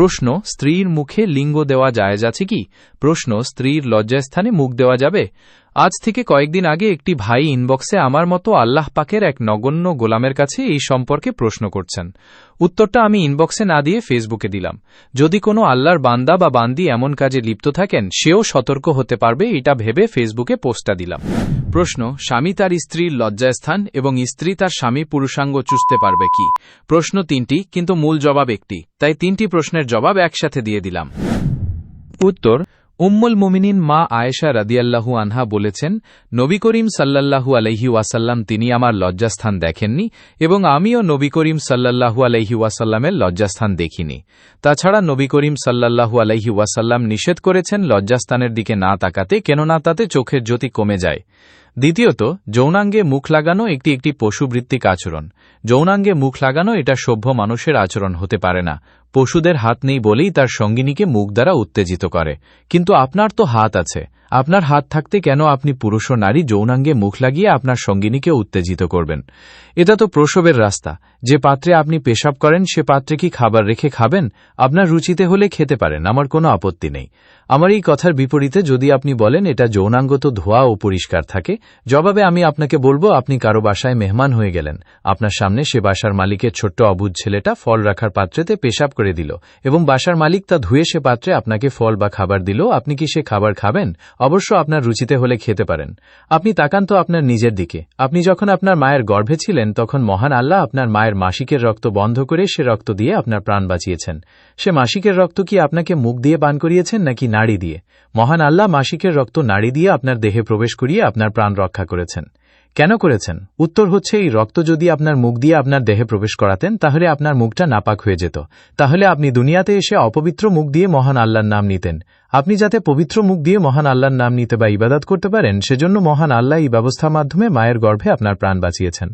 প্রশ্ন, স্ত্রীর মুখে লিঙ্গ দেওয়া জায়েজ আছে কি? প্রশ্ন, স্ত্রীর লজ্জাস্থানে মুখ দেওয়া যাবে? আজ থেকে কয়েকদিন আগে একটি ভাই ইনবক্সে আমার মতো আল্লাহ পাকের এক নগণ্য গোলামের কাছে এই সম্পর্কে প্রশ্ন করছেন। উত্তরটা আমি ইনবক্সে না দিয়ে ফেসবুকে দিলাম। যদি কোনো আল্লাহর বান্দা বা বান্দি এমন কাজে লিপ্ত থাকেন, সেও সতর্ক হতে পারবে, এটা ভেবে ফেসবুকে পোস্টটা দিলাম। প্রশ্ন, স্বামী তার স্ত্রীর লজ্জাস্থান এবং স্ত্রী তার স্বামী পুরুষাঙ্গ চুষতে পারবে কি? প্রশ্ন তিনটি, কিন্তু মূল জবাব একটি, তাই তিনটি প্রশ্নের জবাব একসাথে দিয়ে দিলাম। উত্তর, উম্মুল মুমিনিন মা আয়েশা রাদিয়াল্লাহু আনহা বলেছেন, নবী করিম সাল্লাল্লাহু আলাইহি ওয়াসাল্লাম তিনি আমার লজ্জাস্থান দেখেননি এবং আমিও নবী করিম সাল্লাল্লাহু আলাইহি ওয়াসাল্লামের লজ্জাস্থান দেখিনি। তাছাড়া নবী করিম সাল্লাল্লাহু আলাইহি ওয়াসাল্লাম নিষেধ করেছেন লজ্জাস্থানের দিকে না তাকাতে, কেননা তাতে চোখের জ্যোতি কমে যায়। দ্বিতীয়ত, যৌনাঙ্গে মুখ লাগানো একটি পশুবৃত্তিক আচরণ। যৌনাঙ্গে মুখ লাগানো এটা সভ্য মানুষের আচরণ হতে পারে না। পশুদের হাত নেই বলেই তার সঙ্গিনীকে মুখ দ্বারা উত্তেজিত করে, কিন্তু আপনার তো হাত আছে। আপনার হাত থাকতে কেন আপনি পুরুষ ও নারী যৌনাঙ্গে মুখ লাগিয়ে আপনার সঙ্গিনীকে উত্তেজিত করবেন? এটা তো প্রসবের রাস্তা। যে পাত্রে আপনি পেশাব করেন সে পাত্রে কি খাবার রেখে খাবেন? আপনার রুচিতে হলে খেতে পারেন, আমার কোনো আপত্তি নেই। আমার এই কথার বিপরীতে যদি আপনি বলেন এটা যৌনাঙ্গ তো ধোয়া ও পরিষ্কার থাকে, জবাবে আমি আপনাকে বলবো, আপনি কারো বাসায় মেহমান হয়ে গেলেন, আপনার সামনে সে বাসার মালিকের ছোট্ট অবুঝ ছেলেটা ফল রাখার পাত্রেতে পেশাব করে দিল এবং বাসার মালিক তা ধুয়ে সে পাত্রে আপনাকে ফল বা খাবার দিল। আপনি কি সে খাবার খাবেন? অবশ্য আপনার রুচিতে হলে খেতে পারেন। আপনি তাকান তো আপনার নিজের দিকে। আপনি যখন আপনার মায়ের গর্ভে ছিলেন তখন মহান আল্লাহ আপনার মায়ের মাসিকের রক্ত বন্ধ করে সে রক্ত দিয়ে আপনার প্রাণ বাঁচিয়েছেন। সে মাসিকের রক্ত কি আপনাকে মুখ দিয়ে পান করিয়েছেন নাকি নাড়ি দিয়ে? মহান আল্লাহ মাসিকের রক্ত নাড়ি দিয়ে আপনার দেহে প্রবেশ করিয়ে আপনার প্রাণ রক্ষা করেছেন। কেন করেছেন? উত্তর হচ্ছে, এই রক্ত যদি আপনার মুখ দিয়ে আপনার দেহে প্রবেশ করাতেন তাহলে আপনার মুখটা নাপাক হয়ে যেত। তাহলে আপনি দুনিয়াতে এসে অপবিত্র মুখ দিয়ে মহান আল্লাহর নাম নিতেন। আপনি যাতে পবিত্র মুখ দিয়ে মহান আল্লাহর নাম নিতে বা ইবাদত করতে পারেন, সেজন্য মহান আল্লাহ এই ব্যবস্থার মাধ্যমে মায়ের গর্ভে আপনার প্রাণ বাঁচিয়েছেন।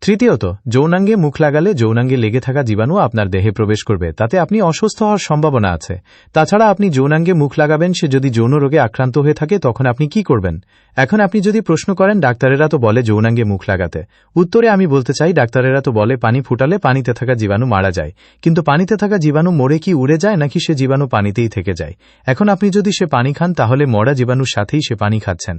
তৃতীয়ত, যৌনাঙ্গে মুখ লাগালে যৌনাঙ্গে লেগে থাকা জীবাণু আপনার দেহে প্রবেশ করবে, তাতে আপনি অসুস্থ হওয়ার সম্ভাবনা আছে। তাছাড়া আপনি যৌনাঙ্গে মুখ লাগাবেন, সে যদি যৌন রোগে আক্রান্ত হয়ে থাকে তখন আপনি কি করবেন? এখন আপনি যদি প্রশ্ন করেন ডাক্তারেরা তো বলে যৌনাঙ্গে মুখ লাগাতে, উত্তরে আমি বলতে চাই, ডাক্তারেরা তো বলে পানি ফুটালে পানিতে থাকা জীবাণু মারা যায়, কিন্তু পানিতে থাকা জীবাণু মরে কি উড়ে যায় নাকি সে জীবাণু পানিতেই থেকে যায়? এখন আপনি যদি সে পানি খান তাহলে মরা জীবাণুর সাথেই সে পানি খাচ্ছেন।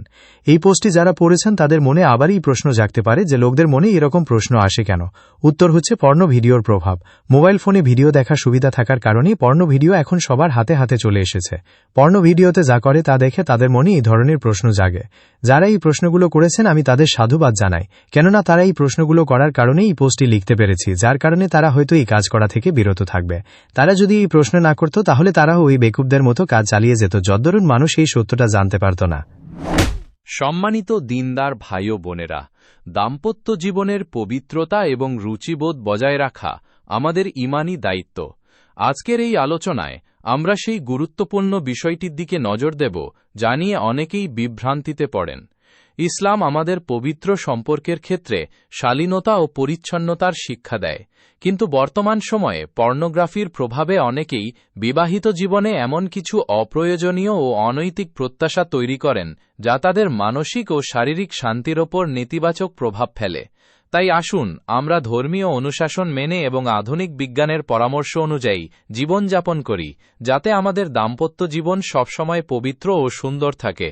এই পোস্টটি যারা পড়েছেন তাদের মনে আবার এই প্রশ্ন জাগতে পারে যে লোকদের মনে এরকম প্রশ্ন আসে কেন? উত্তর হচ্ছে পর্নো ভিডিওর প্রভাব। মোবাইল ফোনে ভিডিও দেখার সুবিধা থাকার কারণেই পর্নো ভিডিও এখন সবার হাতে হাতে চলে এসেছে। পর্নো ভিডিওতে যা করে তা দেখে তাদের মনে এই ধরনের প্রশ্ন জাগে। যারা এই প্রশ্নগুলো করেছেন আমি তাদের সাধুবাদ জানাই, কেননা তারা এই প্রশ্নগুলো করার কারণেই এই পোস্টটি লিখতে পেরেছি, যার কারণে তারা হয়তো এই কাজ করা থেকে বিরত থাকবে। তারা যদি এই প্রশ্ন না করত তাহলে তারাও ওই বেকুবদের মতো কাজ চালিয়ে যেত, যদ্দরুন মানুষ এই সত্যটা জানতে পারত না। সম্মানিত দিনদার ভাই ও বোনেরা, দাম্পত্য জীবনের পবিত্রতা এবং রুচিবোধ বজায় রাখা আমাদের ঈমানী দায়িত্ব। আজকের এই আলোচনায় আমরা সেই গুরুত্বপূর্ণ বিষয়টির দিকে নজর দেব যা নিয়ে অনেকেই বিভ্রান্তিতে পড়েন। ইসলাম আমাদের পবিত্র সম্পর্কের ক্ষেত্রে শালীনতা ও পরিচ্ছন্নতার শিক্ষা দেয়, কিন্তু বর্তমান সময়ে পর্নোগ্রাফির প্রভাবে অনেকেই বিবাহিত জীবনে এমন কিছু অপ্রয়োজনীয় ও অনৈতিক প্রত্যাশা তৈরি করেন যা তাদের মানসিক ও শারীরিক শান্তির ওপর নেতিবাচক প্রভাব ফেলে। তাই আসুন আমরা ধর্মীয় অনুশাসন মেনে এবং আধুনিক বিজ্ঞানের পরামর্শ অনুযায়ী জীবনযাপন করি, যাতে আমাদের দাম্পত্য জীবন সবসময় পবিত্র ও সুন্দর থাকে।